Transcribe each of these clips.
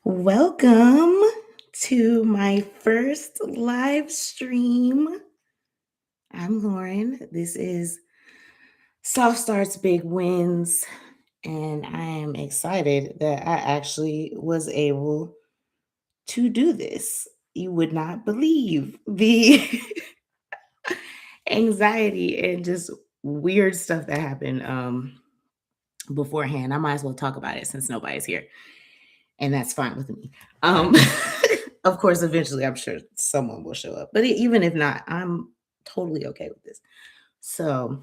Welcome to my first live stream. I'm Lauren. This is Soft Starts Big Wins, and I am excited that I actually was able to do this. You would not believe the anxiety and just weird stuff that happened beforehand. I might as well talk about it since nobody's here, and that's fine with me. Um, of course, eventually, I'm sure someone will show up, but even if not, I'm totally okay with this. So,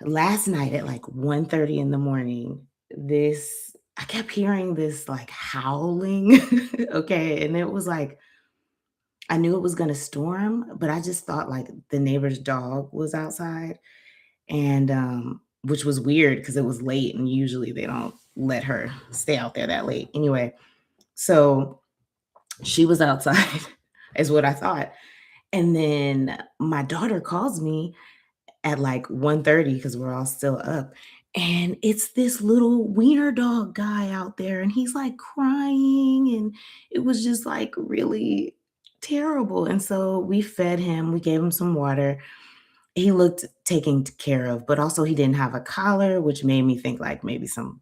last night at like 1:30 in the morning, this I kept hearing this like howling, okay, and it was like I knew it was gonna storm, but I just thought like the neighbor's dog was outside, and which was weird because it was late, and usually they don't let her stay out there that late. Anyway, so she was outside, is what I thought. And then my daughter calls me at like 1:30 because we're all still up. And it's this little wiener dog guy out there, and he's like crying. And it was just like really terrible. And so we fed him, we gave him some water. He looked taken care of, but also he didn't have a collar, which made me think like maybe some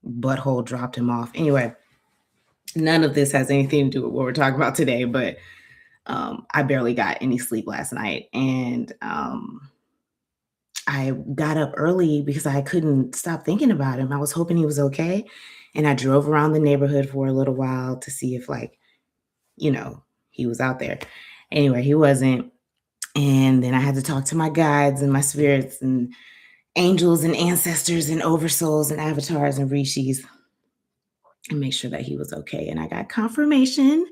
butthole dropped him off. Anyway, none of this has anything to do with what we're talking about today, but I barely got any sleep last night. And I got up early because I couldn't stop thinking about him. I was hoping he was okay. And I drove around the neighborhood for a little while to see if, like, you know, he was out there. Anyway, he wasn't. And then I had to talk to my guides and my spirits and angels and ancestors and oversouls and avatars and rishis and make sure that he was okay. And I got confirmation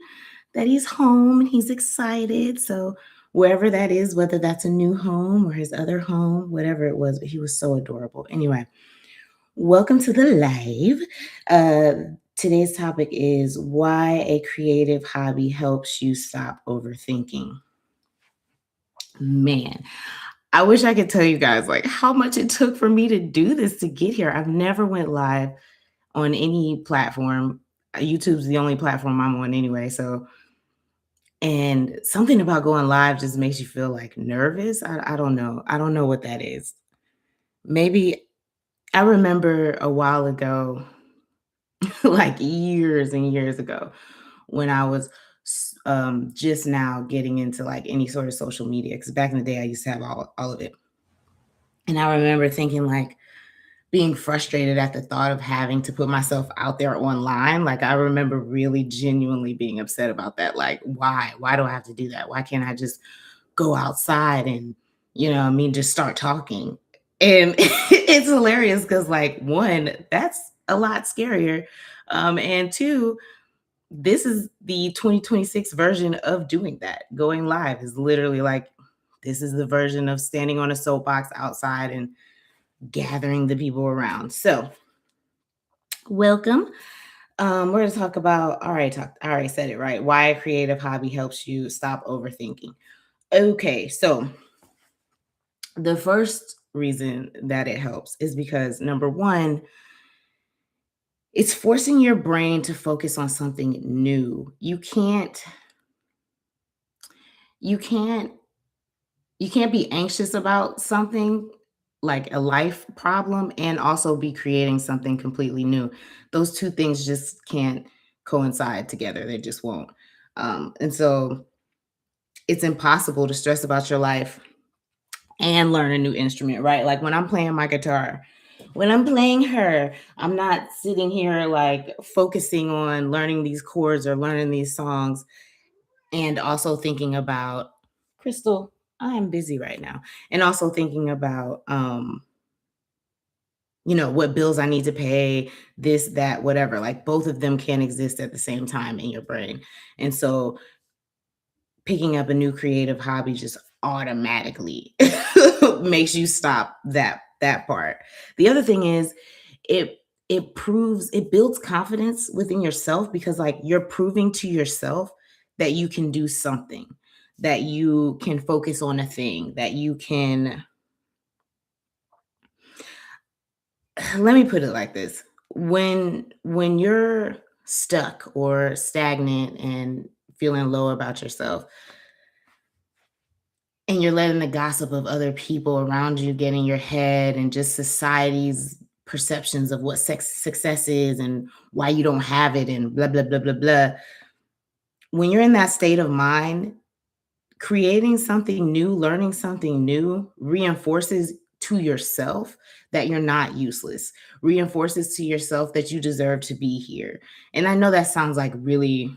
that he's home and he's excited. So wherever that is, whether that's a new home or his other home, whatever it was, but he was so adorable. Anyway, welcome to the live. Today's topic is why a creative hobby helps you stop overthinking. Man, I wish I could tell you guys like how much it took for me to do this to get here. I've never went live on any platform. YouTube's the only platform I'm on anyway, so and something about going live just makes you feel, like, nervous. I don't know. I don't know what that is. Maybe I remember a while ago, like, years and years ago, when I was just now getting into, like, any sort of social media. Because back in the day, I used to have all of it. And I remember thinking, like, being frustrated at the thought of having to put myself out there online. Like, I remember really genuinely being upset about that. Like, why? Why do I have to do that? Why can't I just go outside and, I mean, just start talking? And it's hilarious because, like, one, that's a lot scarier. And two, this is the 2026 version of doing that. Going live is literally like, this is the version of standing on a soapbox outside and gathering the people around. So, welcome. We're going to talk about, I already said it right. Why a creative hobby helps you stop overthinking. Okay, so the first reason that it helps is because number one, it's forcing your brain to focus on something new. You can't, you can't be anxious about something like a life problem and also be creating something completely new. Those two things just can't coincide together. They just won't. And so it's impossible to stress about your life and learn a new instrument, right? Like when I'm playing my guitar, when I'm playing her, I'm not sitting here like focusing on learning these chords or learning these songs and also thinking about Crystal, I am busy right now. And also thinking about what bills I need to pay, this, that, whatever. Like both of them can exist at the same time in your brain. And so picking up a new creative hobby just automatically makes you stop that part. The other thing is it it builds confidence within yourself because like you're proving to yourself that you can do something, that you can focus on a thing, that you can let me put it like this. When you're stuck or stagnant and feeling low about yourself, and you're letting the gossip of other people around you get in your head and just society's perceptions of what success is and why you don't have it and blah, blah, blah, blah, blah. When you're in that state of mind, creating something new, learning something new reinforces to yourself that you're not useless, reinforces to yourself that you deserve to be here. And I know that sounds like really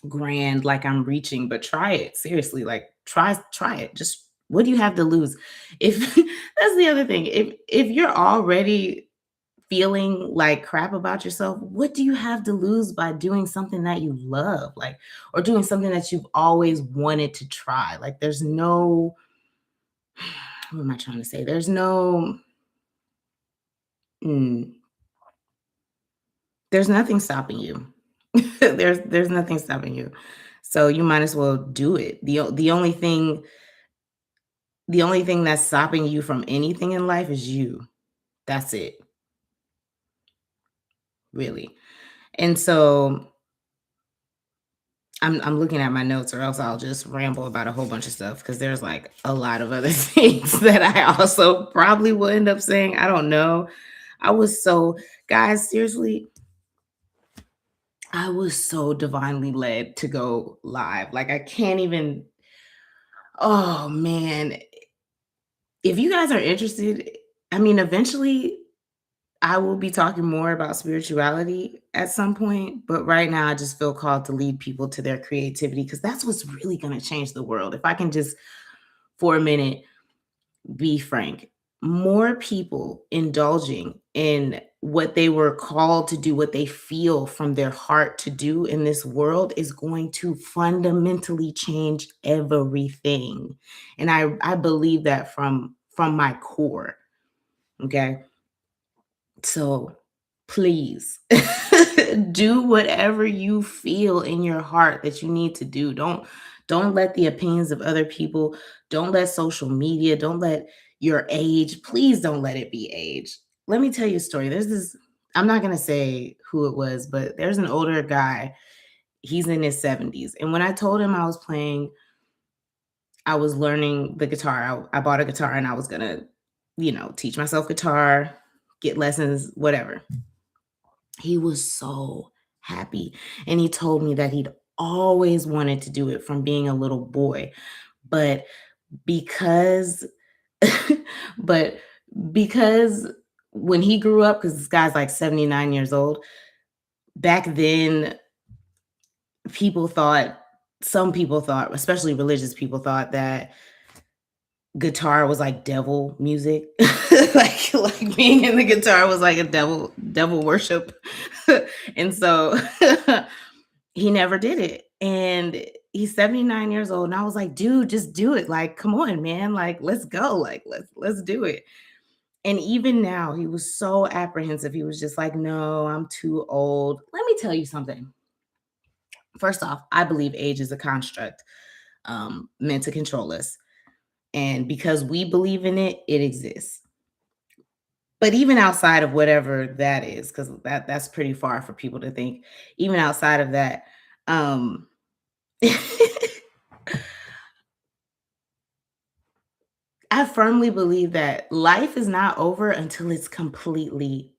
grand, like I'm reaching, but try it. Seriously, like try it. Just what do you have to lose? If that's the other thing. If you're already feeling like crap about yourself, what do you have to lose by doing something that you love? Like, or doing something that you've always wanted to try? Like there's no what am I trying to say? There's no mm, there's nothing stopping you. There's nothing stopping you. So you might as well do it. The only thing that's stopping you from anything in life is you. That's it, really. And so I'm looking at my notes or else I'll just ramble about a whole bunch of stuff because there's like a lot of other things that I also probably will end up saying. I don't know. I was so guys, seriously, I was so divinely led to go live. Like I can't even oh man. If you guys are interested, I mean, eventually I will be talking more about spirituality at some point, but right now I just feel called to lead people to their creativity because that's what's really going to change the world. If I can just for a minute be frank, more people indulging in what they were called to do, what they feel from their heart to do in this world is going to fundamentally change everything. And I believe that from my core. Okay. So please do whatever you feel in your heart that you need to do. Don't let the opinions of other people, don't let social media, don't let your age, please don't let it be age. Let me tell you a story. There's this I'm not going to say who it was, but there's an older guy. He's in his 70s. And when I told him I was learning the guitar. I bought a guitar and I was going to, teach myself guitar, get lessons, whatever. He was so happy. And he told me that he'd always wanted to do it from being a little boy. But because, but because when he grew up, because this guy's like 79 years old, back then people thought, some people thought, especially religious people thought that guitar was like devil music. like being in the guitar was like a devil worship. And so he never did it. And he's 79 years old. And I was like, dude, just do it. Like, come on, man. Like, let's go. Like, let's do it. And even now, he was so apprehensive. He was just like, no, I'm too old. Let me tell you something. First off, I believe age is a construct meant to control us. And because we believe in it, it exists. But even outside of whatever that is, because that's pretty far for people to think, even outside of that, um, I firmly believe that life is not over until it's completely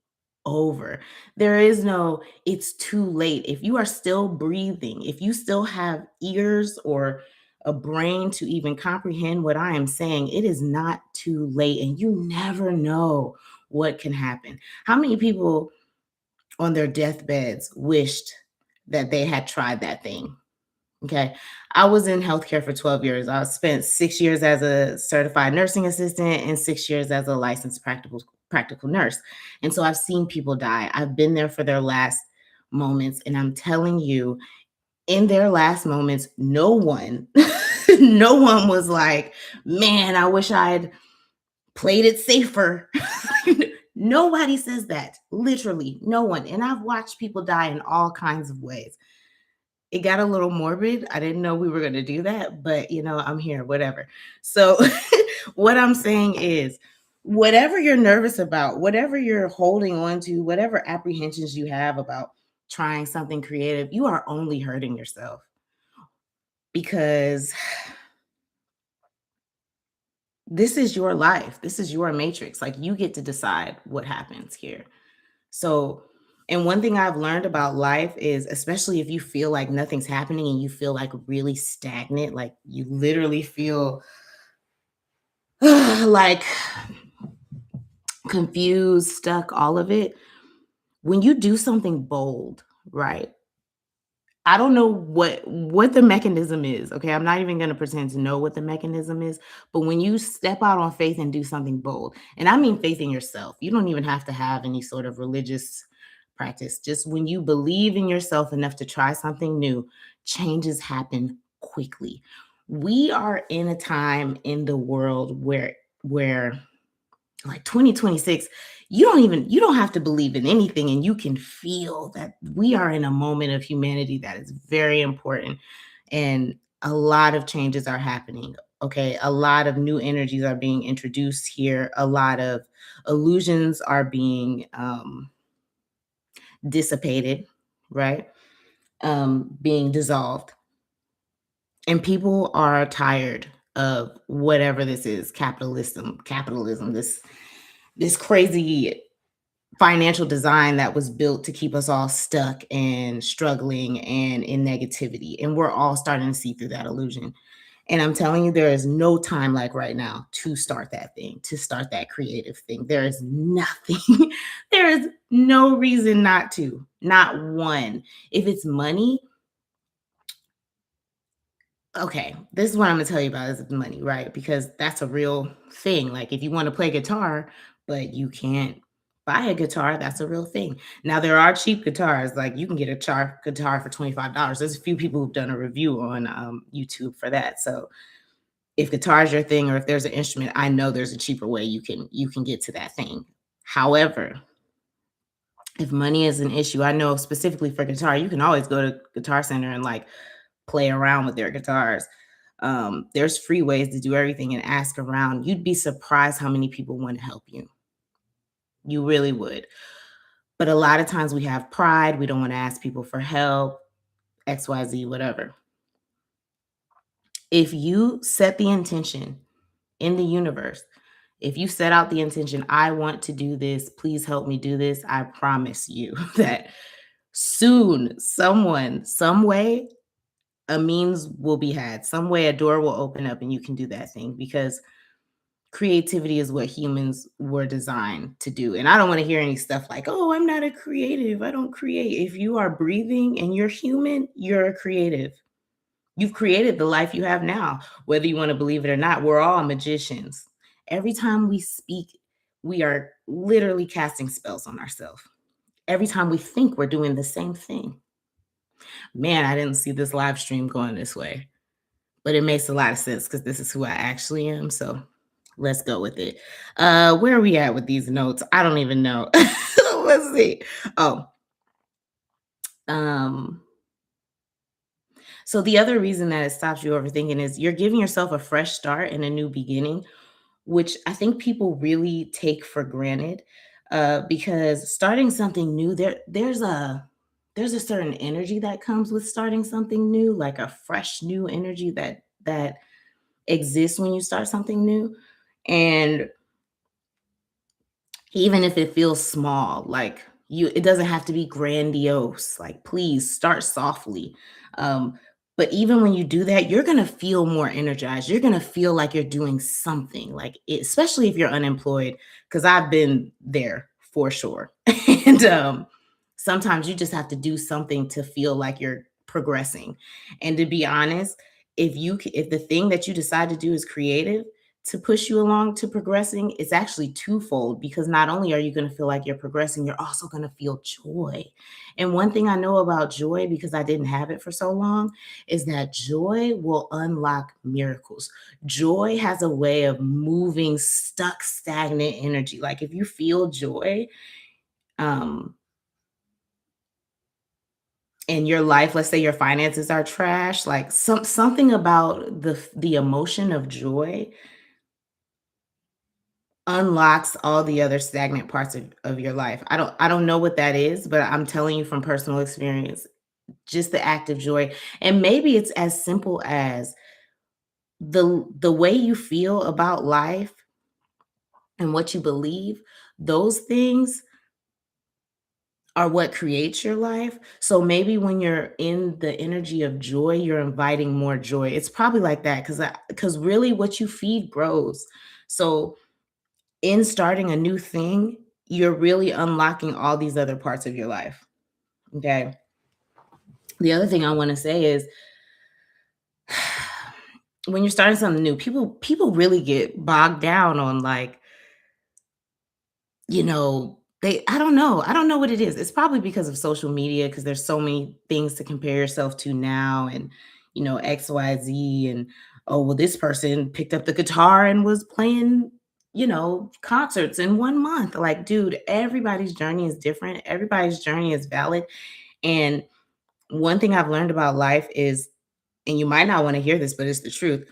over. There is no, it's too late. If you are still breathing, if you still have ears or a brain to even comprehend what I am saying, it is not too late. And you never know what can happen. How many people on their deathbeds wished that they had tried that thing? Okay. I was in healthcare for 12 years. I spent 6 years as a certified nursing assistant and 6 years as a licensed practical nurse. And so I've seen people die. I've been there for their last moments. And I'm telling you, in their last moments, no one, no one was like, man, I wish I'd played it safer. Nobody says that. Literally, no one. And I've watched people die in all kinds of ways. It got a little morbid. I didn't know we were going to do that, but I'm here, whatever. So, what I'm saying is, whatever you're nervous about, whatever you're holding on to, whatever apprehensions you have about trying something creative, you are only hurting yourself because this is your life. This is your matrix. Like you get to decide what happens here. So, and one thing I've learned about life is, especially if you feel like nothing's happening and you feel like really stagnant, like you literally feel like confused, stuck, all of it. When you do something bold, right? I don't know what the mechanism is, okay? I'm not even gonna pretend to know what the mechanism is, but when you step out on faith and do something bold, and I mean faith in yourself, you don't even have to have any sort of religious practice. Just when you believe in yourself enough to try something new, changes happen quickly. We are in a time in the world where like 2026, you don't have to believe in anything and you can feel that we are in a moment of humanity that is very important and a lot of changes are happening. Okay, a lot of new energies are being introduced here, a lot of illusions are being dissipated, right? Being dissolved, and people are tired of whatever this is, capitalism, this crazy financial design that was built to keep us all stuck and struggling and in negativity. And we're all starting to see through that illusion. And I'm telling you, there is no time like right now to start that thing, to start that creative thing. There is nothing, there is no reason not to, not one. If it's money, okay, this is what I'm gonna tell you about is money, right? Because that's a real thing. Like if you want to play guitar, but you can't buy a guitar, that's a real thing. Now there are cheap guitars, like you can get a guitar for $25. There's a few people who've done a review on YouTube for that. So if guitar is your thing, or if there's an instrument, I know there's a cheaper way you can get to that thing. However, if money is an issue, I know specifically for guitar, you can always go to Guitar Center and like play around with their guitars. There's free ways to do everything and ask around. You'd be surprised how many people want to help you. You really would. But a lot of times we have pride. We don't want to ask people for help, XYZ, whatever. If you set the intention in the universe, if you set out the intention, I want to do this, please help me do this, I promise you that soon, someone, some way, a means will be had. Some way a door will open up and you can do that thing because creativity is what humans were designed to do. And I don't want to hear any stuff like, oh, I'm not a creative. I don't create. If you are breathing and you're human, you're a creative. You've created the life you have now, whether you want to believe it or not. We're all magicians. Every time we speak, we are literally casting spells on ourselves. Every time we think, we're doing the same thing. Man, I didn't see this live stream going this way, but it makes a lot of sense because this is who I actually am. So let's go with it. Where are we at with these notes? I don't even know. Let's see. Oh, um, so the other reason that it stops you overthinking is you're giving yourself a fresh start and a new beginning, which I think people really take for granted. Because starting something new, there's a certain energy that comes with starting something new, like a fresh new energy that exists when you start something new. And even if it feels small, like it doesn't have to be grandiose. Like please start softly. um but even when you do that, you're going to feel more energized. You're going to feel like you're doing something, like especially if you're unemployed, because I've been there for sure. And sometimes you just have to do something to feel like you're progressing. And to be honest, if the thing that you decide to do is creative, to push you along to progressing, it's actually twofold, because not only are you going to feel like you're progressing, you're also going to feel joy. And one thing I know about joy, because I didn't have it for so long, is that joy will unlock miracles. Joy has a way of moving stuck, stagnant energy. Like if you feel joy, um, in your life, let's say your finances are trash, like something about the emotion of joy unlocks all the other stagnant parts of your life. I don't know what that is, but I'm telling you from personal experience, just the act of joy. And maybe it's as simple as the way you feel about life and what you believe, those things are what creates your life. So maybe when you're in the energy of joy, you're inviting more joy. It's probably like that because really what you feed grows. So in starting a new thing, you're really unlocking all these other parts of your life. Okay. The other thing I want to say is when you're starting something new, people really get bogged down on like, they I don't know what it is. It's probably because of social media because there's so many things to compare yourself to now and XYZ and oh well this person picked up the guitar and was playing concerts in 1 month. Like dude, everybody's journey is different. Everybody's journey is valid. And one thing I've learned about life is, and you might not want to hear this, but it's the truth.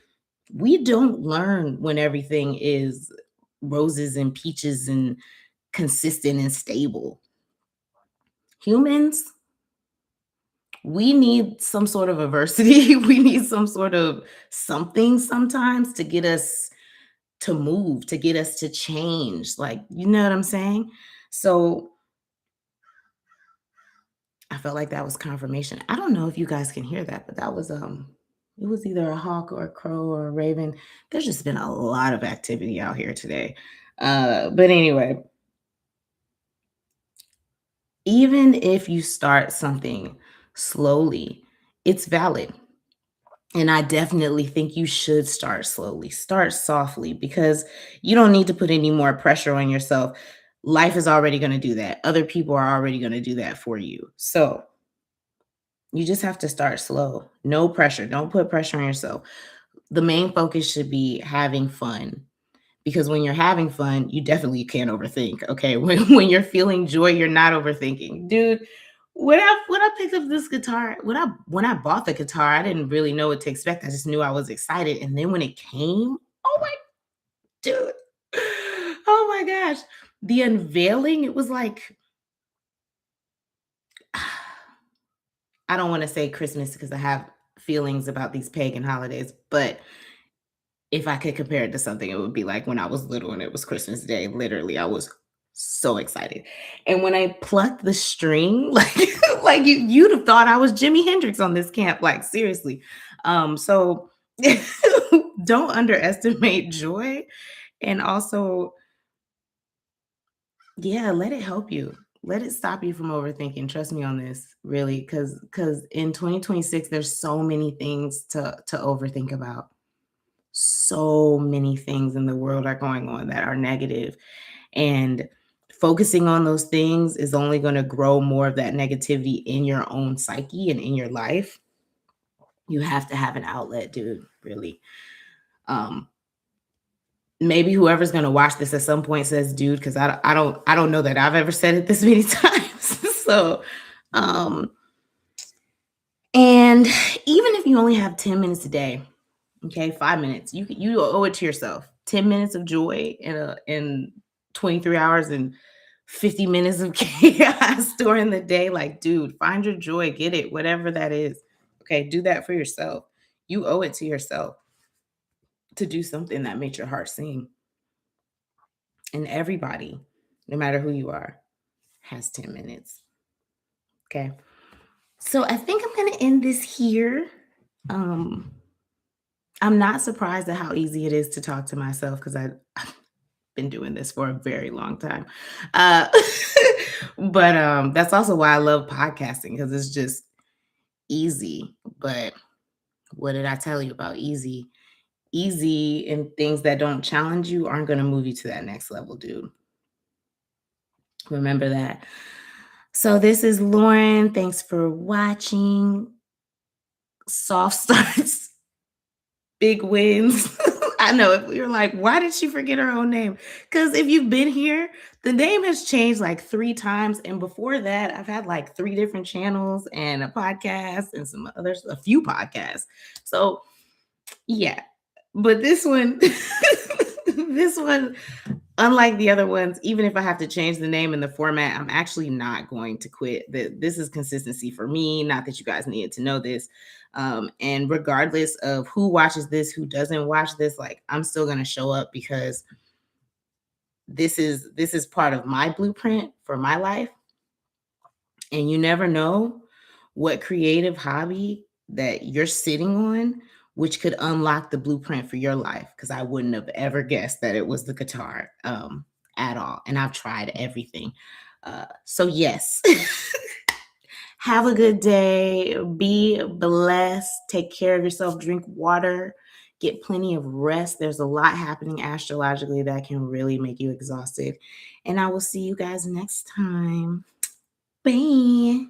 We don't learn when everything is roses and peaches and consistent and stable. Humans, we need some sort of adversity. We need some sort of something sometimes to get us to move, to get us to change. Like, you know what I'm saying? So I felt like that was confirmation. I don't know if you guys can hear that, but that was it was either a hawk or a crow or a raven. There's just been a lot of activity out here today. But anyway, even if you start something slowly, it's valid. And I definitely think you should start slowly, start softly, because you don't need to put any more pressure on yourself. Life is already going to do that. Other people are already going to do that for you. So you just have to start slow. No pressure. Don't put pressure on yourself. The main focus should be having fun, because when you're having fun, you definitely can't overthink. Okay. When you're feeling joy, you're not overthinking. Dude, when I picked up this guitar, when I bought the guitar, I didn't really know what to expect. I just knew I was excited. And then when it came, oh my dude. Oh my gosh. The unveiling, it was like I don't want to say Christmas because I have feelings about these pagan holidays, but if I could compare it to something, it would be like when I was little and it was Christmas Day. Literally, I was so excited. And when I plucked the string, like like you'd have thought I was Jimi Hendrix on this camp, like seriously. So don't underestimate joy. And also, yeah, let it help you. Let it stop you from overthinking. Trust me on this, really, because in 2026, there's so many things to overthink about. So many things in the world are going on that are negative, and focusing on those things is only going to grow more of that negativity in your own psyche and in your life. You have to have an outlet, dude, really. um Maybe whoever's going to watch this at some point says dude, because I don't know that I've ever said it this many times. So um and even if you only have 10 minutes a day, okay, 5 minutes, you owe it to yourself. 10 minutes of joy in 23 hours and 50 minutes of chaos during the day. Like, dude, find your joy, get it, whatever that is. Okay, do that for yourself. You owe it to yourself to do something that makes your heart sing. And everybody, no matter who you are, has 10 minutes. Okay. So I think I'm gonna end this here. Um, I'm not surprised at how easy it is to talk to myself because I've been doing this for a very long time. Uh, but that's also why I love podcasting because it's just easy. But what did I tell you about easy? Easy and things that don't challenge you aren't going to move you to that next level, dude. Remember that. So this is Lauren. Thanks for watching. Soft starts, big wins. I know if you're like, why did she forget her own name? Because if you've been here, the name has changed like 3 times. And before that, I've had like 3 different channels and a podcast and some others, a few podcasts. So yeah. But this one, this one, Unlike the other ones, even if I have to change the name and the format, I'm actually not going to quit. This is consistency for me. Not that you guys needed to know this. And regardless of who watches this, who doesn't watch this, like I'm still gonna show up because this is part of my blueprint for my life. And you never know what creative hobby that you're sitting on, which could unlock the blueprint for your life. Because I wouldn't have ever guessed that it was the guitar at all. And I've tried everything. So, yes, have a good day. Be blessed. Take care of yourself. Drink water. Get plenty of rest. There's a lot happening astrologically that can really make you exhausted. And I will see you guys next time. Bye.